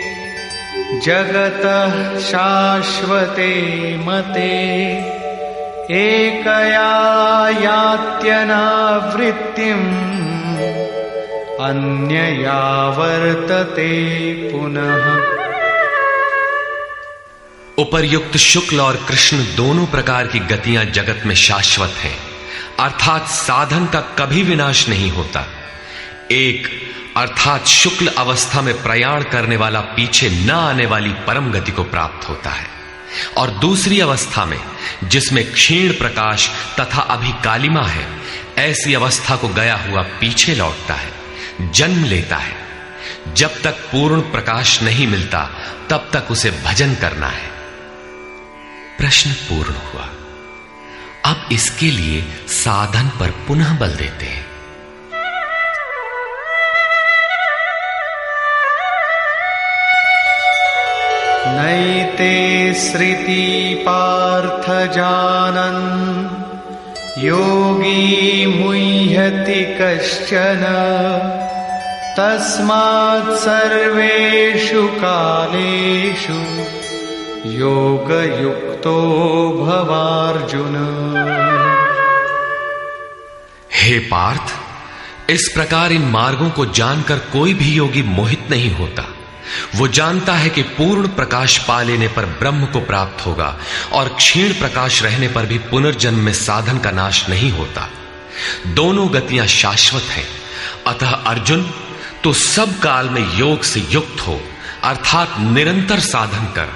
जगतः शाश्वते मते एकया यात्यनावृत्तिम् अन्यया वर्तते पुनः। उपर्युक्त शुक्ल और कृष्ण दोनों प्रकार की गतियां जगत में शाश्वत हैं, अर्थात साधन का कभी विनाश नहीं होता। एक अर्थात शुक्ल अवस्था में प्रयाण करने वाला पीछे न आने वाली परम गति को प्राप्त होता है, और दूसरी अवस्था में जिसमें क्षीण प्रकाश तथा अभी कालिमा है, ऐसी अवस्था को गया हुआ पीछे लौटता है, जन्म लेता है। जब तक पूर्ण प्रकाश नहीं मिलता तब तक उसे भजन करना है। प्रश्न पूर्ण हुआ। अब इसके लिए साधन पर पुनः बल देते हैं। नैते श्रुति पार्थ जानन् योगी मुह्यति कश्चन तस्मात् सर्वेषु कालेषु योगयुक्तो भवार्जुन। हे पार्थ, इस प्रकार इन मार्गों को जानकर कोई भी योगी मोहित नहीं होता। वो जानता है कि पूर्ण प्रकाश पा लेने पर ब्रह्म को प्राप्त होगा और क्षीण प्रकाश रहने पर भी पुनर्जन्म में साधन का नाश नहीं होता। दोनों गतियां शाश्वत हैं। अतः अर्जुन, तो सब काल में योग से युक्त हो, अर्थात निरंतर साधन कर।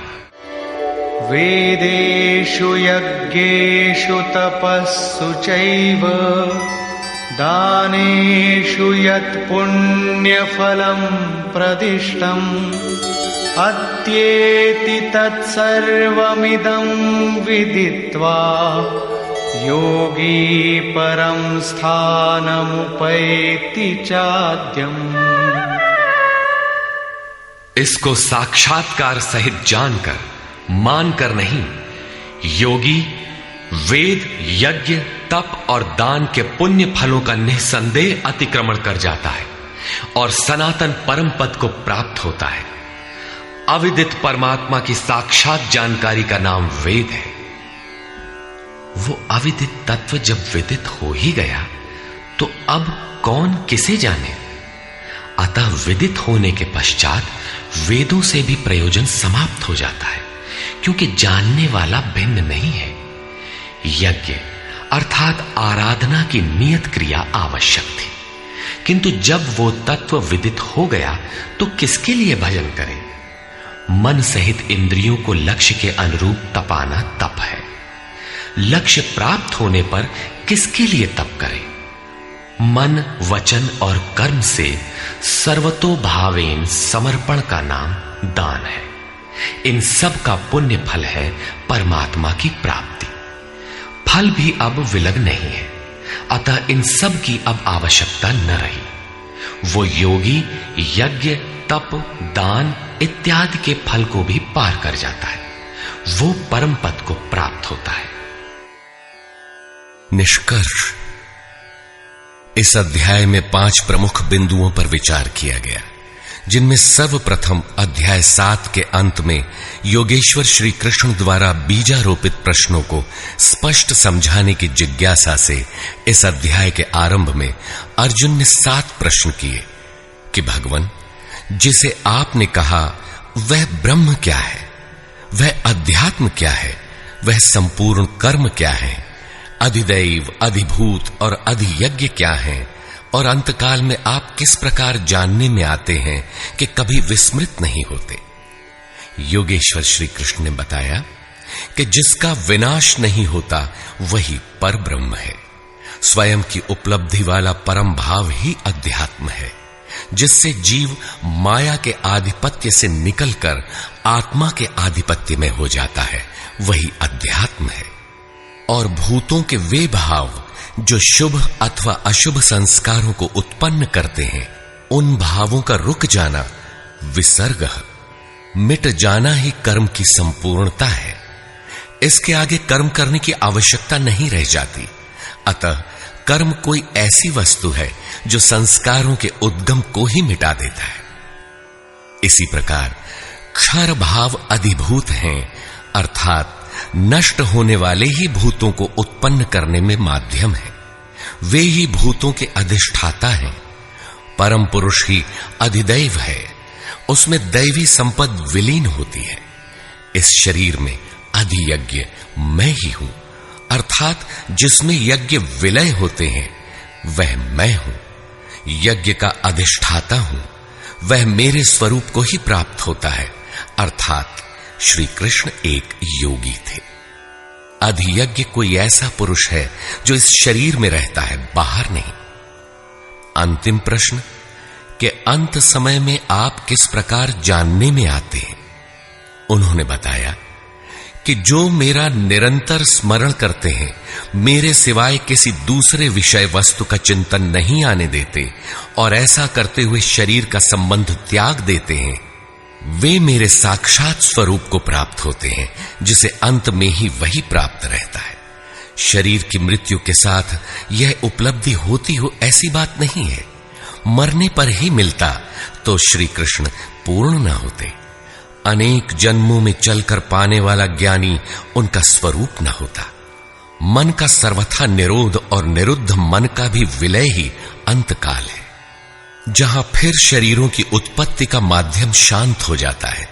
वेदेषु यज्ञेषु तपस्सु चैव दानेषु यत् पुण्यफलं प्रदिष्टम् अत्येति तत्सर्वमिदं विदित्वा योगी परं स्थानमुपैति चाद्यम्। इसको साक्षात्कार सहित जानकर, मानकर नहीं, योगी वेद, यज्ञ, तप और दान के पुण्य फलों का निसंदेह अतिक्रमण कर जाता है और सनातन परम पद को प्राप्त होता है। अविदित परमात्मा की साक्षात जानकारी का नाम वेद है। वो अविदित तत्व जब विदित हो ही गया तो अब कौन किसे जाने। अतः विदित होने के पश्चात वेदों से भी प्रयोजन समाप्त हो जाता है, क्योंकि जानने वाला भिन्न नहीं है। यज्ञ अर्थात आराधना की नियत क्रिया आवश्यक थी, किंतु जब वो तत्व विदित हो गया तो किसके लिए भजन करें। मन सहित इंद्रियों को लक्ष्य के अनुरूप तपाना तप है। लक्ष्य प्राप्त होने पर किसके लिए तप करें। मन, वचन और कर्म से सर्वतोभावेन समर्पण का नाम दान है। इन सब का पुण्य फल है परमात्मा की प्राप्ति। फल भी अब विलग नहीं है, अतः इन सब की अब आवश्यकता न रही। वो योगी यज्ञ, तप, दान इत्यादि के फल को भी पार कर जाता है। वो परम पद को प्राप्त होता है। निष्कर्ष, इस अध्याय में 5 प्रमुख बिंदुओं पर विचार किया गया, जिनमें सर्वप्रथम अध्याय 7 के अंत में योगेश्वर श्री कृष्ण द्वारा बीजारोपित प्रश्नों को स्पष्ट समझाने की जिज्ञासा से इस अध्याय के आरंभ में अर्जुन ने 7 प्रश्न किए कि भगवान, जिसे आपने कहा वह ब्रह्म क्या है, वह अध्यात्म क्या है, वह संपूर्ण कर्म क्या है, अधिदैव, अधिभूत और अधियज्ञ क्या है, और अंतकाल में आप किस प्रकार जानने में आते हैं कि कभी विस्मृत नहीं होते। योगेश्वर श्री कृष्ण ने बताया कि जिसका विनाश नहीं होता वही पर ब्रह्म है। स्वयं की उपलब्धि वाला परम भाव ही अध्यात्म है, जिससे जीव माया के आधिपत्य से निकलकर आत्मा के आधिपत्य में हो जाता है, वही अध्यात्म है। और भूतों के वे भाव जो शुभ अथवा अशुभ संस्कारों को उत्पन्न करते हैं, उन भावों का रुक जाना, विसर्ग, मिट जाना ही कर्म की संपूर्णता है। इसके आगे कर्म करने की आवश्यकता नहीं रह जाती। अतः कर्म कोई ऐसी वस्तु है जो संस्कारों के उद्गम को ही मिटा देता है। इसी प्रकार क्षर भाव अधिभूत हैं, अर्थात नष्ट होने वाले ही भूतों को उत्पन्न करने में माध्यम है। वे ही भूतों के अधिष्ठाता हैं। परम पुरुष ही अधिदैव है, उसमें दैवी संपद विलीन होती है। इस शरीर में अधियज्ञ मैं ही हूं, अर्थात जिसमें यज्ञ विलय होते हैं वह मैं हूं। यज्ञ का अधिष्ठाता हूं, वह मेरे स्वरूप को ही प्राप्त होता है, अर्थात श्री कृष्ण एक योगी थे। अधियज्ञ कोई ऐसा पुरुष है जो इस शरीर में रहता है, बाहर नहीं। अंतिम प्रश्न कि अंत समय में आप किस प्रकार जानने में आते हैं। उन्होंने बताया कि जो मेरा निरंतर स्मरण करते हैं, मेरे सिवाय किसी दूसरे विषय वस्तु का चिंतन नहीं आने देते और ऐसा करते हुए शरीर का संबंध त्याग देते हैं, वे मेरे साक्षात स्वरूप को प्राप्त होते हैं, जिसे अंत में ही वही प्राप्त रहता है। शरीर की मृत्यु के साथ यह उपलब्धि होती हो ऐसी बात नहीं है। मरने पर ही मिलता तो श्री कृष्ण पूर्ण न होते। अनेक जन्मों में चलकर पाने वाला ज्ञानी उनका स्वरूप न होता। मन का सर्वथा निरोध और निरुद्ध मन का भी विलय ही अंतकाल है, जहां फिर शरीरों की उत्पत्ति का माध्यम शांत हो जाता है।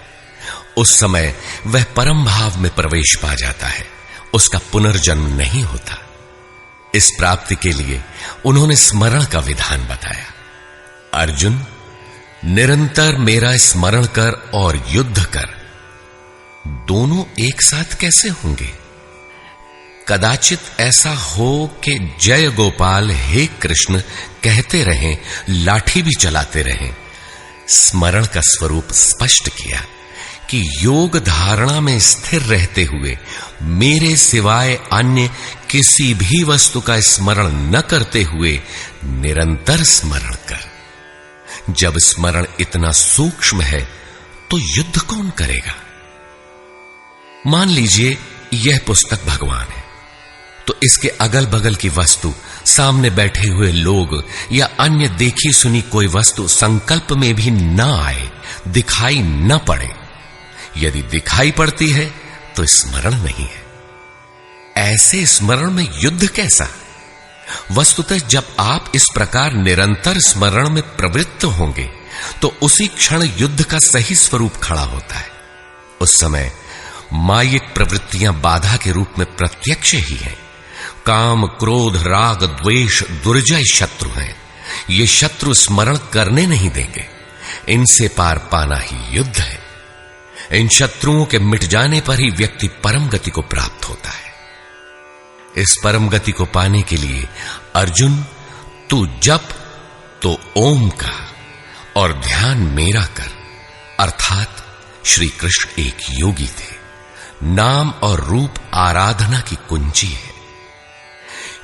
उस समय वह परम भाव में प्रवेश पा जाता है, उसका पुनर्जन्म नहीं होता। इस प्राप्ति के लिए उन्होंने स्मरण का विधान बताया। अर्जुन, निरंतर मेरा स्मरण कर और युद्ध कर, दोनों एक साथ कैसे होंगे? कदाचित ऐसा हो कि जय गोपाल, हे कृष्ण कहते रहें, लाठी भी चलाते रहें। स्मरण का स्वरूप स्पष्ट किया कि योग धारणा में स्थिर रहते हुए मेरे सिवाय अन्य किसी भी वस्तु का स्मरण न करते हुए निरंतर स्मरण कर। जब स्मरण इतना सूक्ष्म है तो युद्ध कौन करेगा? मान लीजिए यह पुस्तक भगवान है, तो इसके अगल बगल की वस्तु, सामने बैठे हुए लोग या अन्य देखी सुनी कोई वस्तु संकल्प में भी न आए, दिखाई न पड़े। यदि दिखाई पड़ती है तो स्मरण नहीं है। ऐसे स्मरण में युद्ध कैसा? वस्तुतः जब आप इस प्रकार निरंतर स्मरण में प्रवृत्त होंगे तो उसी क्षण युद्ध का सही स्वरूप खड़ा होता है। उस समय मायिक प्रवृत्तियां बाधा के रूप में प्रत्यक्ष ही हैं। काम, क्रोध, राग, द्वेष दुर्जय शत्रु हैं। ये शत्रु स्मरण करने नहीं देंगे। इनसे पार पाना ही युद्ध है। इन शत्रुओं के मिट जाने पर ही व्यक्ति परम गति को प्राप्त होता है। इस परम गति को पाने के लिए अर्जुन, तू जप तो ओम का और ध्यान मेरा कर, अर्थात श्री कृष्ण एक योगी थे। नाम और रूप आराधना की कुंजी है।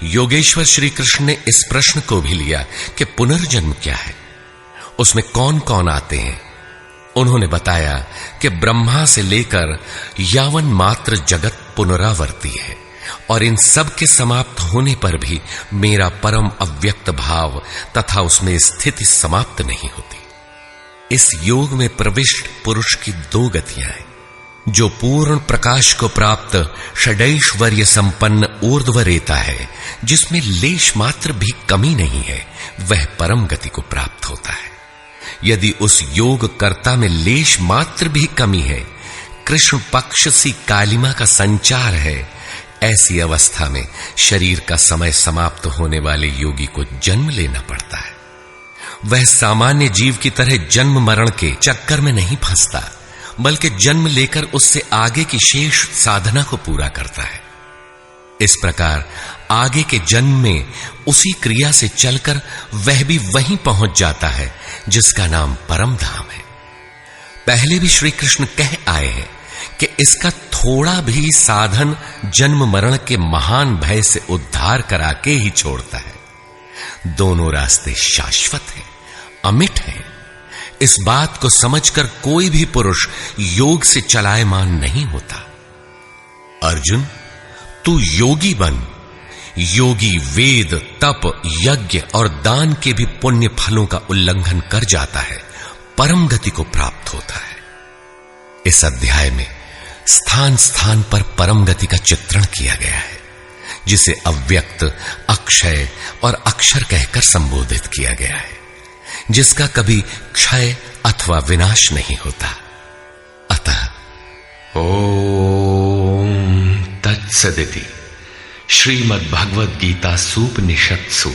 योगेश्वर श्री कृष्ण ने इस प्रश्न को भी लिया कि पुनर्जन्म क्या है, उसमें कौन कौन आते हैं। उन्होंने बताया कि ब्रह्मा से लेकर यावन मात्र जगत पुनरावर्ती है और इन सब के समाप्त होने पर भी मेरा परम अव्यक्त भाव तथा उसमें स्थिति समाप्त नहीं होती। इस योग में प्रविष्ट पुरुष की दो गतियां हैं। जो पूर्ण प्रकाश को प्राप्त षडैश्वर्य संपन्न ऊर्ध्वरेता है, जिसमें लेश मात्र भी कमी नहीं है, वह परम गति को प्राप्त होता है। यदि उस योग कर्ता में लेश मात्र भी कमी है, कृष्ण पक्ष सी कालिमा का संचार है, ऐसी अवस्था में शरीर का समय समाप्त होने वाले योगी को जन्म लेना पड़ता है। वह सामान्य जीव की तरह जन्म मरण के चक्कर में नहीं फंसता, बल्कि जन्म लेकर उससे आगे की शेष साधना को पूरा करता है। इस प्रकार आगे के जन्म में उसी क्रिया से चलकर वह भी वहीं पहुंच जाता है जिसका नाम परम धाम है। पहले भी श्री कृष्ण कह आए हैं कि इसका थोड़ा भी साधन जन्म मरण के महान भय से उद्धार करा के ही छोड़ता है। दोनों रास्ते शाश्वत हैं, अमिट हैं। इस बात को समझकर कोई भी पुरुष योग से चलायमान नहीं होता। अर्जुन, तू योगी बन। योगी वेद, तप, यज्ञ और दान के भी पुण्य फलों का उल्लंघन कर जाता है, परम गति को प्राप्त होता है। इस अध्याय में स्थान स्थान पर परम गति का चित्रण किया गया है, जिसे अव्यक्त, अक्षय और अक्षर कहकर संबोधित किया गया है, जिसका कभी क्षय अथवा विनाश नहीं होता। अतः ओम तत्सदिति श्रीमद् भगवद गीता सूपनिषत्सु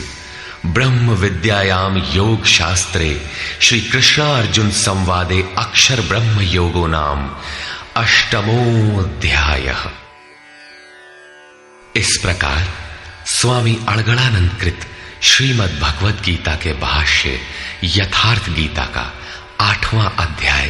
ब्रह्म विद्यायाम योग शास्त्रे श्री कृष्ण अर्जुन संवादे अक्षर ब्रह्म योगो नाम अष्टमोऽध्यायः। इस प्रकार स्वामी अड़गड़ानंद कृत श्रीमद् भगवद गीता के भाष्य यथार्थ गीता का 8वां अध्याय